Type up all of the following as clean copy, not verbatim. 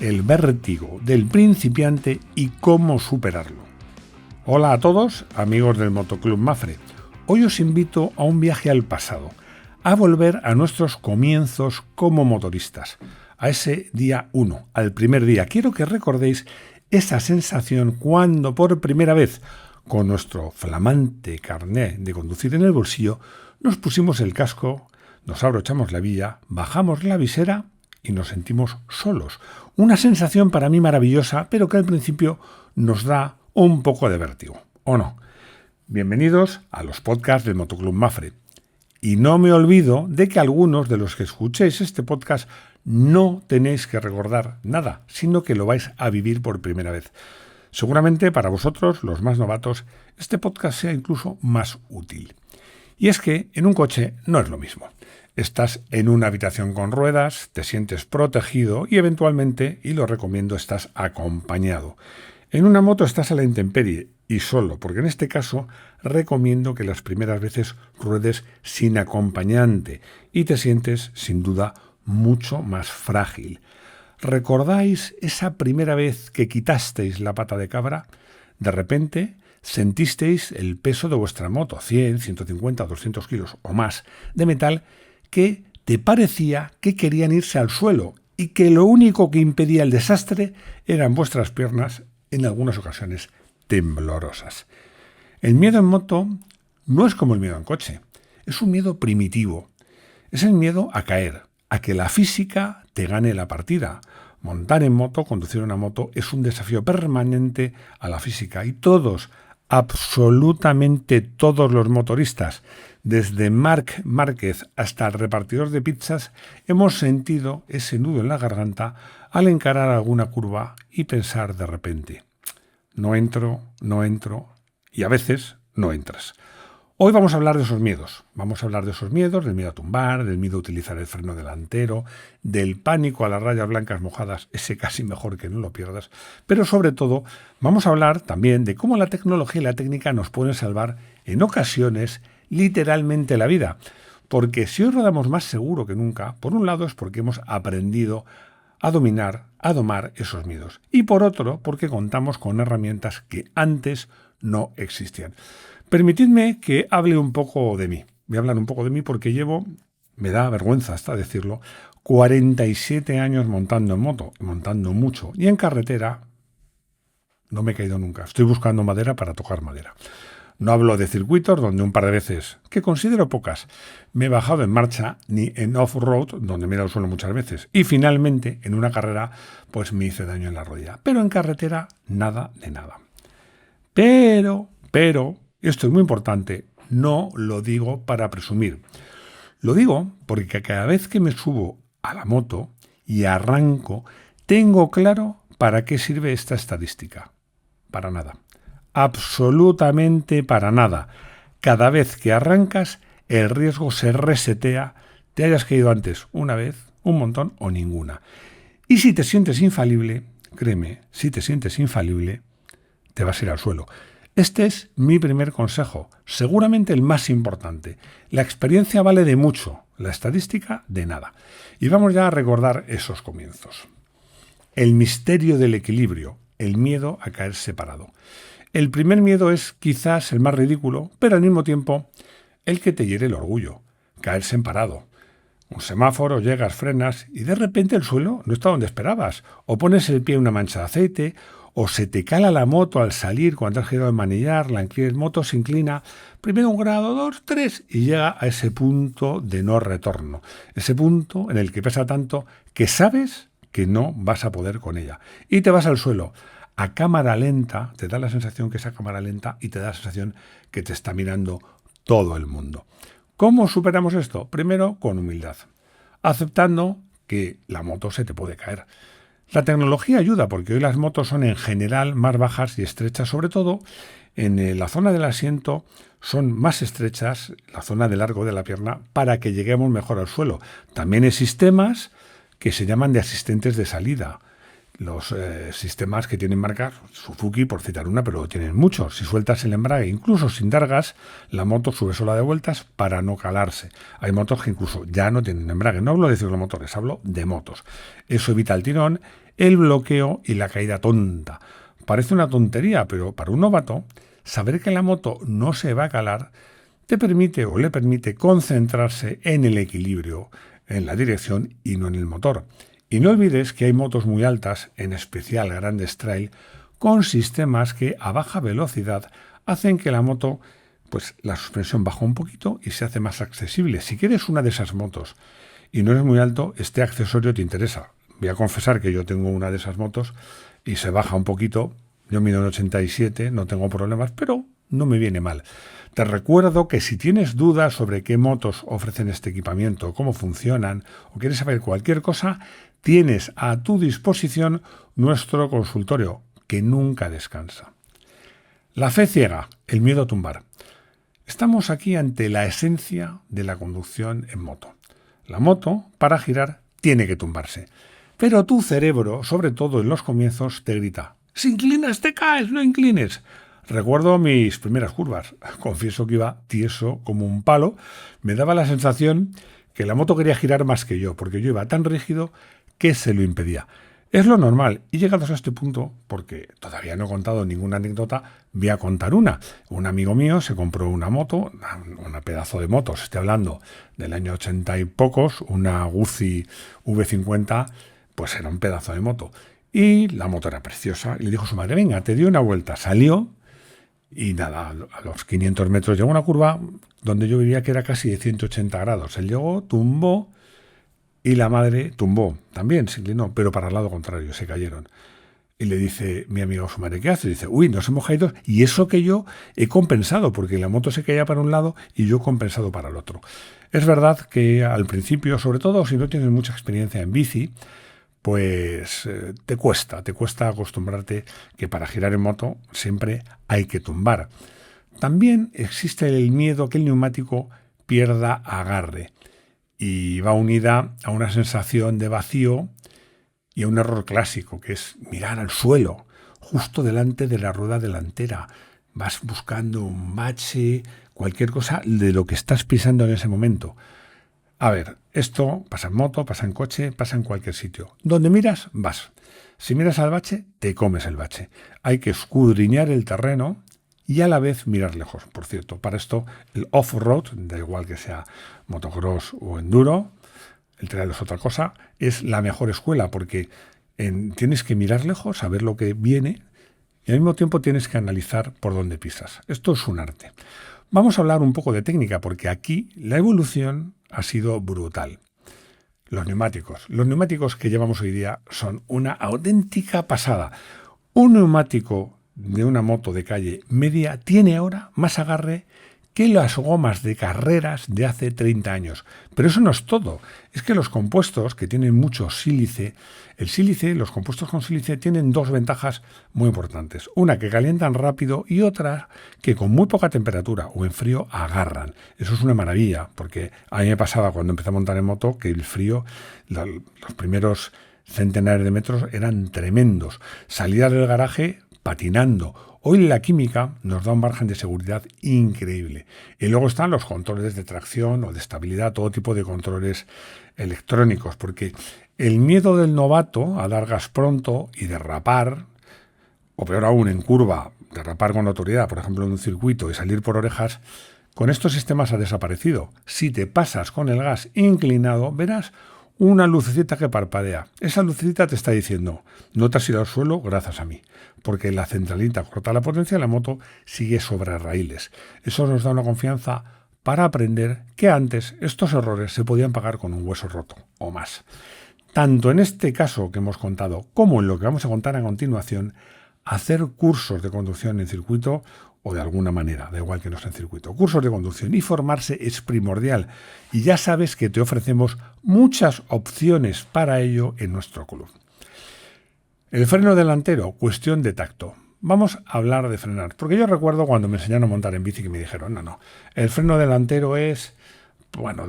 el vértigo del principiante y cómo superarlo. Hola a todos, amigos del Motoclub Mafre. Hoy os invito a un viaje al pasado, a volver a nuestros comienzos como motoristas, a ese día 1, al primer día. Quiero que recordéis esa sensación cuando por primera vez, con nuestro flamante carné de conducir en el bolsillo, nos pusimos el casco, nos abrochamos la hebilla, bajamos la visera y nos sentimos solos. Una sensación para mí maravillosa, pero que al principio nos da un poco de vértigo, ¿o no? Bienvenidos a los podcasts del Motoclub Mafre. Y no me olvido de que algunos de los que escuchéis este podcast no tenéis que recordar nada, sino que lo vais a vivir por primera vez. Seguramente para vosotros, los más novatos, este podcast sea incluso más útil. Y es que en un coche no es lo mismo. Estás en una habitación con ruedas, te sientes protegido y eventualmente, y lo recomiendo, estás acompañado. En una moto estás a la intemperie y solo, porque en este caso recomiendo que las primeras veces ruedes sin acompañante y te sientes, sin duda, mucho más frágil. ¿Recordáis esa primera vez que quitasteis la pata de cabra? De repente sentisteis el peso de vuestra moto, 100, 150, 200 kilos o más, de metal que te parecía que querían irse al suelo y que lo único que impedía el desastre eran vuestras piernas, en algunas ocasiones temblorosas. El miedo en moto no es como el miedo en coche, es un miedo primitivo. Es el miedo a caer, a que la física te gane la partida. Montar en moto, conducir una moto, es un desafío permanente a la física y todos, absolutamente todos los motoristas, desde Marc Márquez hasta el repartidor de pizzas, hemos sentido ese nudo en la garganta al encarar alguna curva y pensar de repente, no entro, y a veces no entras. Hoy vamos a hablar de esos miedos. Vamos a hablar de esos miedos, del miedo a tumbar, del miedo a utilizar el freno delantero, del pánico a las rayas blancas mojadas, ese casi mejor que no lo pierdas. Pero sobre todo, vamos a hablar también de cómo la tecnología y la técnica nos pueden salvar en ocasiones literalmente la vida. Porque si hoy rodamos más seguro que nunca, por un lado es porque hemos aprendido a dominar, a domar esos miedos. Y por otro, porque contamos con herramientas que antes no existían. Permitidme que hable un poco de mí. Voy a hablar un poco de mí porque llevo, me da vergüenza hasta decirlo, 47 años montando en moto, montando mucho. Y en carretera no me he caído nunca. Estoy buscando madera para tocar madera. No hablo de circuitos donde un par de veces, que considero pocas, me he bajado en marcha, ni en off-road, donde me he dado suelo muchas veces. Y finalmente, en una carrera, pues me hice daño en la rodilla. Pero en carretera, nada de nada. Pero, esto es muy importante, no lo digo para presumir. Lo digo porque cada vez que me subo a la moto y arranco, tengo claro para qué sirve esta estadística. Para nada. Absolutamente para nada. Cada vez que arrancas, el riesgo se resetea, te hayas caído antes una vez, un montón o ninguna. Y si te sientes infalible, créeme, si te sientes infalible, te vas a ir al suelo. Este es mi primer consejo, seguramente el más importante. La experiencia vale de mucho, la estadística de nada. Y vamos ya a recordar esos comienzos. El misterio del equilibrio, el miedo a caer separado. El primer miedo es quizás el más ridículo, pero al mismo tiempo el que te hiere el orgullo, caerse en parado. Un semáforo, llegas, frenas y de repente el suelo no está donde esperabas. O pones el pie en una mancha de aceite, o se te cala la moto al salir cuando has girado el manillar, la moto se inclina, primero 1 grado, 2, 3, y llega a ese punto de no retorno. Ese punto en el que pesa tanto que sabes que no vas a poder con ella. Y te vas al suelo. A cámara lenta, te da la sensación que es a cámara lenta y te da la sensación que te está mirando todo el mundo. ¿Cómo superamos esto? Primero, con humildad, aceptando que la moto se te puede caer. La tecnología ayuda porque hoy las motos son en general más bajas y estrechas, sobre todo en la zona del asiento son más estrechas, la zona de largo de la pierna, para que lleguemos mejor al suelo. También hay sistemas que se llaman de asistentes de salida. los sistemas que tienen marcas, Suzuki por citar una, pero tienen muchos. Si sueltas el embrague, incluso sin dar gas, la moto sube sola de vueltas para no calarse. Hay motos que incluso ya no tienen embrague. No hablo de ciclomotores, hablo de motos. Eso evita el tirón, el bloqueo y la caída tonta. Parece una tontería, pero para un novato, saber que la moto no se va a calar te permite o le permite concentrarse en el equilibrio, en la dirección y no en el motor. Y no olvides que hay motos muy altas, en especial grandes trail, con sistemas que a baja velocidad hacen que la moto, pues la suspensión baja un poquito y se hace más accesible. Si quieres una de esas motos y no eres muy alto, este accesorio te interesa. Voy a confesar que yo tengo una de esas motos y se baja un poquito. Yo mido en 87, no tengo problemas, pero no me viene mal. Te recuerdo que si tienes dudas sobre qué motos ofrecen este equipamiento, cómo funcionan o quieres saber cualquier cosa, tienes a tu disposición nuestro consultorio, que nunca descansa. La fe ciega, el miedo a tumbar. Estamos aquí ante la esencia de la conducción en moto. La moto, para girar, tiene que tumbarse. Pero tu cerebro, sobre todo en los comienzos, te grita: si inclinas te caes, no inclines. Recuerdo mis primeras curvas. Confieso que iba tieso como un palo. Me daba la sensación que la moto quería girar más que yo, porque yo iba tan rígido que se lo impedía. Es lo normal. Y llegados a este punto, porque todavía no he contado ninguna anécdota, voy a contar una. Un amigo mío se compró una moto, una pedazo de moto, estoy hablando del año 80 y pocos, una Guzzi V50, pues era un pedazo de moto. Y la moto era preciosa. Y le dijo a su madre: venga, te dio una vuelta. Salió y nada, a los 500 metros llegó una curva donde yo vivía que era casi de 180 grados. Él llegó, tumbó y la madre tumbó. También se inclinó, pero para el lado contrario, se cayeron. Y le dice mi amigo a su madre: ¿qué hace? Y dice: uy, nos hemos caído. Y eso que yo he compensado, porque la moto se caía para un lado y yo he compensado para el otro. Es verdad que al principio, sobre todo si no tienes mucha experiencia en bici, pues te cuesta acostumbrarte que para girar en moto siempre hay que tumbar. También existe el miedo a que el neumático pierda agarre y va unida a una sensación de vacío y a un error clásico, que es mirar al suelo, justo delante de la rueda delantera. Vas buscando un bache, cualquier cosa de lo que estás pisando en ese momento. A ver, esto pasa en moto, pasa en coche, pasa en cualquier sitio. Donde miras, vas. Si miras al bache, te comes el bache. Hay que escudriñar el terreno y a la vez mirar lejos. Por cierto, para esto el off-road, da igual que sea motocross o enduro, el trail es otra cosa, es la mejor escuela porque tienes que mirar lejos, saber lo que viene y al mismo tiempo tienes que analizar por dónde pisas. Esto es un arte. Vamos a hablar un poco de técnica porque aquí la evolución ha sido brutal. Los neumáticos que llevamos hoy día son una auténtica pasada. Un neumático de una moto de calle media tiene ahora más agarre que las gomas de carreras de hace 30 años. Pero eso no es todo. Es que los compuestos que tienen mucho sílice, los compuestos con sílice tienen dos ventajas muy importantes. Una, que calientan rápido, y otra, que con muy poca temperatura o en frío agarran. Eso es una maravilla, porque a mí me pasaba cuando empecé a montar en moto que el frío, los primeros centenares de metros eran tremendos. Salía del garaje patinando. Hoy la química nos da un margen de seguridad increíble. Y luego están los controles de tracción o de estabilidad, todo tipo de controles electrónicos, porque el miedo del novato a dar gas pronto y derrapar, o peor aún en curva, derrapar con autoridad, por ejemplo en un circuito y salir por orejas, con estos sistemas ha desaparecido. Si te pasas con el gas inclinado, verás una lucecita que parpadea. Esa lucecita te está diciendo: no te has ido al suelo gracias a mí, porque la centralita corta la potencia y la moto sigue sobre raíles. Eso nos da una confianza para aprender que antes estos errores se podían pagar con un hueso roto o más. Tanto en este caso que hemos contado como en lo que vamos a contar a continuación, hacer cursos de conducción en circuito o de alguna manera, da igual que no sea en circuito, cursos de conducción y formarse es primordial. Y ya sabes que te ofrecemos muchas opciones para ello en nuestro club. El freno delantero, cuestión de tacto. Vamos a hablar de frenar, porque yo recuerdo cuando me enseñaron a montar en bici que me dijeron: no, el freno delantero es bueno,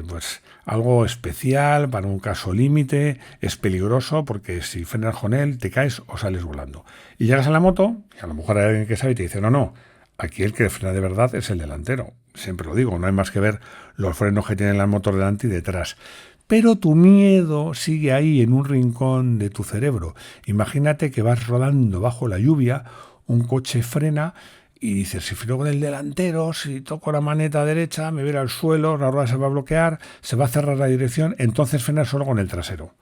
pues algo especial para un caso límite, es peligroso porque si frenas con él te caes o sales volando. Y llegas a la moto y a lo mejor hay alguien que sabe y te dice, no, aquí el que frena de verdad es el delantero. Siempre lo digo, no hay más que ver los frenos que tienen las motos delante y detrás. Pero tu miedo sigue ahí en un rincón de tu cerebro. Imagínate que vas rodando bajo la lluvia, un coche frena y dices, si freno con el delantero, si toco la maneta derecha, me voy a ir al suelo, la rueda se va a bloquear, se va a cerrar la dirección, entonces frenas solo con el trasero.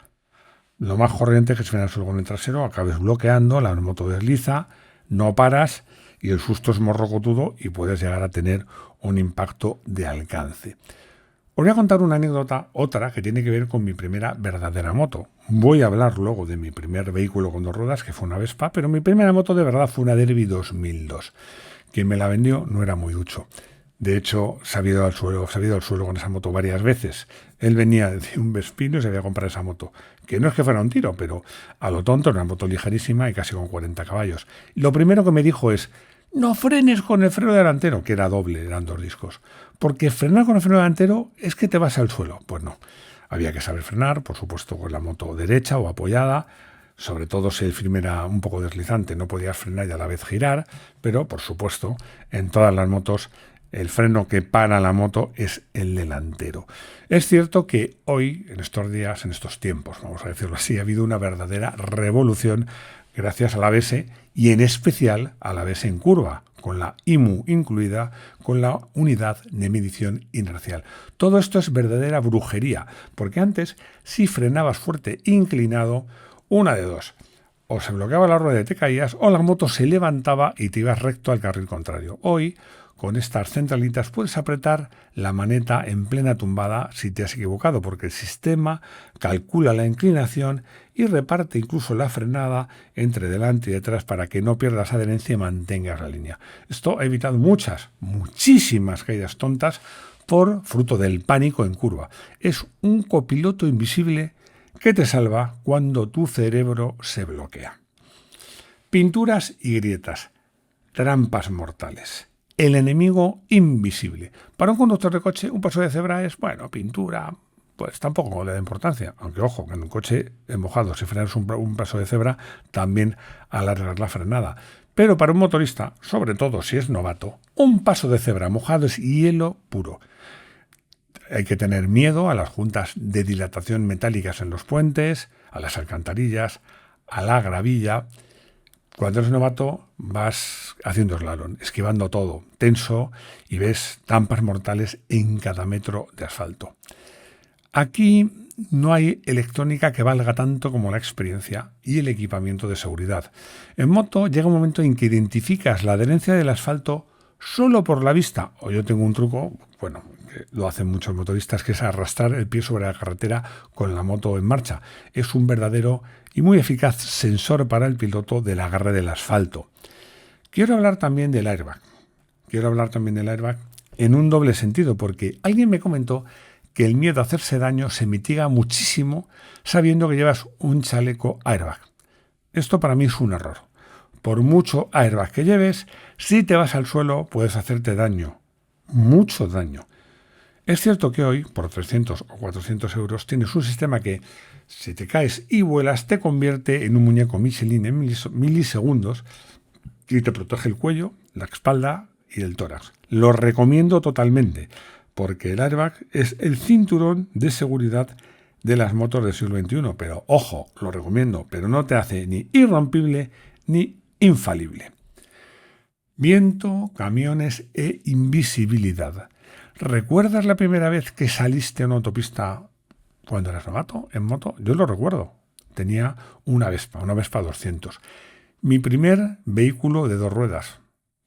Lo más corriente es que si frenas solo con el trasero, acabes bloqueando, la moto desliza, no paras y el susto es morrocotudo y puedes llegar a tener un impacto de alcance. Os voy a contar una anécdota, otra, que tiene que ver con mi primera verdadera moto. Voy a hablar luego de mi primer vehículo con dos ruedas, que fue una Vespa, pero mi primera moto de verdad fue una Derby 2002. Quien me la vendió no era muy ducho. De hecho, se ha ido al suelo con esa moto varias veces. Él venía de un Vespino y se había comprado esa moto. Que no es que fuera un tiro, pero a lo tonto, era una moto ligerísima y casi con 40 caballos. Y lo primero que me dijo es, no frenes con el freno delantero, que era doble, eran 2 discos. Porque frenar con el freno delantero es que te vas al suelo. Pues no. Había que saber frenar, por supuesto, con la moto derecha o apoyada. Sobre todo si el firme era un poco deslizante, no podías frenar y a la vez girar. Pero, por supuesto, en todas las motos el freno que para la moto es el delantero. Es cierto que hoy, en estos días, en estos tiempos, vamos a decirlo así, ha habido una verdadera revolución gracias al ABS y en especial al ABS en curva, con la IMU incluida, con la unidad de medición inercial. Todo esto es verdadera brujería, porque antes, si frenabas fuerte inclinado, una de dos, o se bloqueaba la rueda y te caías, o la moto se levantaba y te ibas recto al carril contrario. Hoy, con estas centralitas puedes apretar la maneta en plena tumbada si te has equivocado, porque el sistema calcula la inclinación y reparte incluso la frenada entre delante y detrás para que no pierdas adherencia y mantengas la línea. Esto ha evitado muchísimas caídas tontas por fruto del pánico en curva. Es un copiloto invisible que te salva cuando tu cerebro se bloquea. Pinturas y grietas, trampas mortales. El enemigo invisible. Para un conductor de coche, un paso de cebra es, pintura, pues tampoco le da importancia. Aunque, ojo, que en un coche mojado, si frenas un paso de cebra, también alargas la frenada. Pero para un motorista, sobre todo si es novato, un paso de cebra mojado es hielo puro. Hay que tener miedo a las juntas de dilatación metálicas en los puentes, a las alcantarillas, a la gravilla. Cuando eres novato vas haciendo slalom, esquivando todo, tenso, y ves trampas mortales en cada metro de asfalto. Aquí no hay electrónica que valga tanto como la experiencia y el equipamiento de seguridad. En moto llega un momento en que identificas la adherencia del asfalto solo por la vista. O yo tengo un truco, que lo hacen muchos motoristas, que es arrastrar el pie sobre la carretera con la moto en marcha. Es un verdadero y muy eficaz sensor para el piloto del agarre del asfalto. Quiero hablar también del airbag. En un doble sentido, porque alguien me comentó que el miedo a hacerse daño se mitiga muchísimo sabiendo que llevas un chaleco airbag. Esto para mí es un error. Por mucho airbag que lleves, si te vas al suelo puedes hacerte daño, mucho daño. Es cierto que hoy, por 300 o 400 euros, tienes un sistema que, si te caes y vuelas, te convierte en un muñeco Michelin en milisegundos y te protege el cuello, la espalda y el tórax. Lo recomiendo totalmente, porque el airbag es el cinturón de seguridad de las motos del siglo XXI. Pero, ojo, lo recomiendo, pero no te hace ni irrompible ni infalible. Viento, camiones e invisibilidad. ¿Recuerdas la primera vez que saliste a una autopista cuando eras novato en moto? Yo lo recuerdo. Tenía una Vespa 200. Mi primer vehículo de 2 ruedas.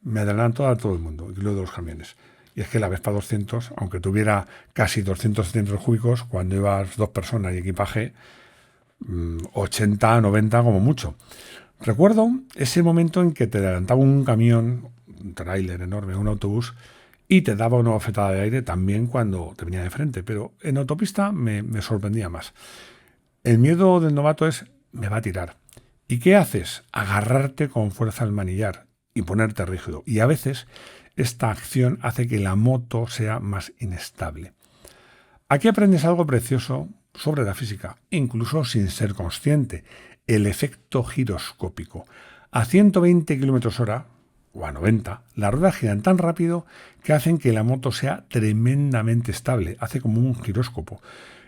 Me adelantó a todo el mundo, y lo de los camiones. Y es que la Vespa 200, aunque tuviera casi 200 centímetros cúbicos, cuando ibas 2 personas y equipaje, 80, 90 como mucho. Recuerdo ese momento en que te adelantaba un camión, un tráiler enorme, un autobús, y te daba una bofetada de aire también cuando te venía de frente, pero en autopista me sorprendía más. El miedo del novato es, me va a tirar. ¿Y qué haces? Agarrarte con fuerza al manillar y ponerte rígido. Y a veces esta acción hace que la moto sea más inestable. Aquí aprendes algo precioso sobre la física, incluso sin ser consciente, el efecto giroscópico. A 120 km/h o a 90, las ruedas giran tan rápido que hacen que la moto sea tremendamente estable, hace como un giróscopo.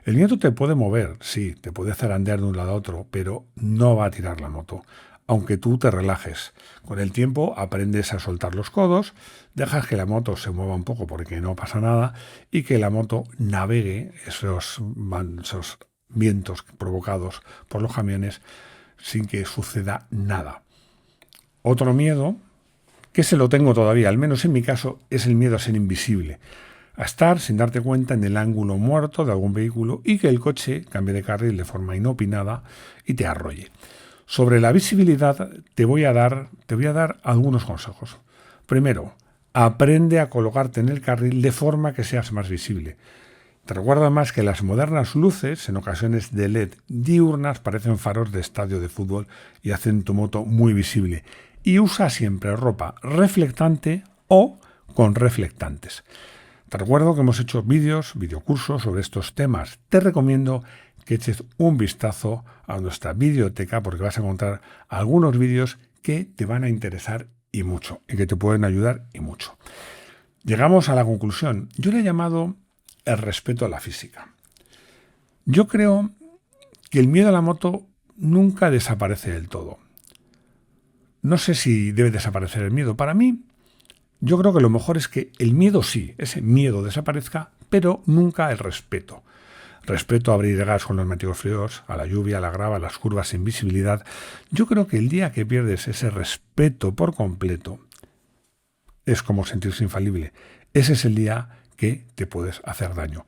El viento te puede mover, sí, te puede zarandear de un lado a otro, pero no va a tirar la moto, aunque tú te relajes. Con el tiempo aprendes a soltar los codos, dejas que la moto se mueva un poco porque no pasa nada y que la moto navegue esos vientos provocados por los camiones sin que suceda nada. Otro miedo, que se lo tengo todavía, al menos en mi caso, es el miedo a ser invisible, a estar sin darte cuenta en el ángulo muerto de algún vehículo y que el coche cambie de carril de forma inopinada y te arrolle. Sobre la visibilidad te voy a dar algunos consejos. Primero, aprende a colocarte en el carril de forma que seas más visible. Te recuerdo además que las modernas luces, en ocasiones de LED diurnas, parecen faros de estadio de fútbol y hacen tu moto muy visible. Y usa siempre ropa reflectante o con reflectantes. Te recuerdo que hemos hecho videocursos sobre estos temas. Te recomiendo que eches un vistazo a nuestra videoteca porque vas a encontrar algunos vídeos que te van a interesar y mucho, y que te pueden ayudar y mucho. Llegamos a la conclusión. Yo le he llamado el respeto a la física. Yo creo que el miedo a la moto nunca desaparece del todo. No sé si debe desaparecer el miedo. Para mí, yo creo que lo mejor es que el miedo sí, ese miedo desaparezca, pero nunca el respeto. Respeto a abrir gas con los neumáticos fríos, a la lluvia, a la grava, a las curvas sin visibilidad. Yo creo que el día que pierdes ese respeto por completo, es como sentirse infalible. Ese es el día que te puedes hacer daño.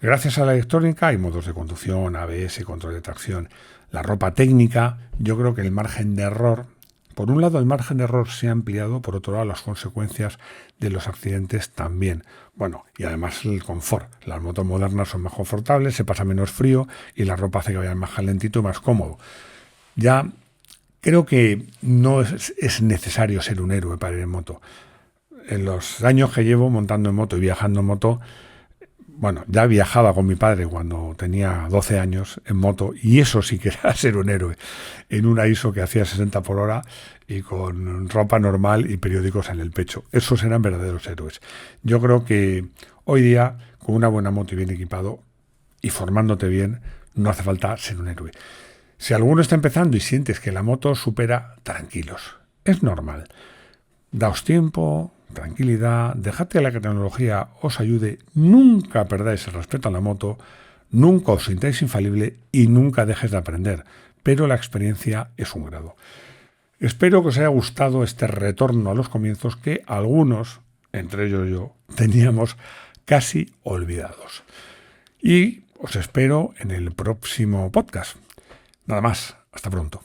Gracias a la electrónica hay modos de conducción, ABS, control de tracción. La ropa técnica, yo creo que el margen de error, por un lado el margen de error se ha ampliado, por otro lado las consecuencias de los accidentes también. Bueno, y además el confort. Las motos modernas son más confortables, se pasa menos frío y la ropa hace que vaya más calentito y más cómodo. Ya creo que no es necesario ser un héroe para ir en moto. En los años que llevo montando en moto y viajando en moto, bueno, ya viajaba con mi padre cuando tenía 12 años en moto y eso sí que era ser un héroe, en una ISO que hacía 60 por hora y con ropa normal y periódicos en el pecho. Esos eran verdaderos héroes. Yo creo que hoy día, con una buena moto y bien equipado y formándote bien, no hace falta ser un héroe. Si alguno está empezando y sientes que la moto supera, tranquilos. Es normal. Daos tiempo, tranquilidad, dejad que la tecnología os ayude, nunca perdáis el respeto a la moto, nunca os sintáis infalible y nunca dejes de aprender, pero la experiencia es un grado. Espero que os haya gustado este retorno a los comienzos que algunos, entre ellos yo, teníamos casi olvidados. Y os espero en el próximo podcast. Nada más, hasta pronto.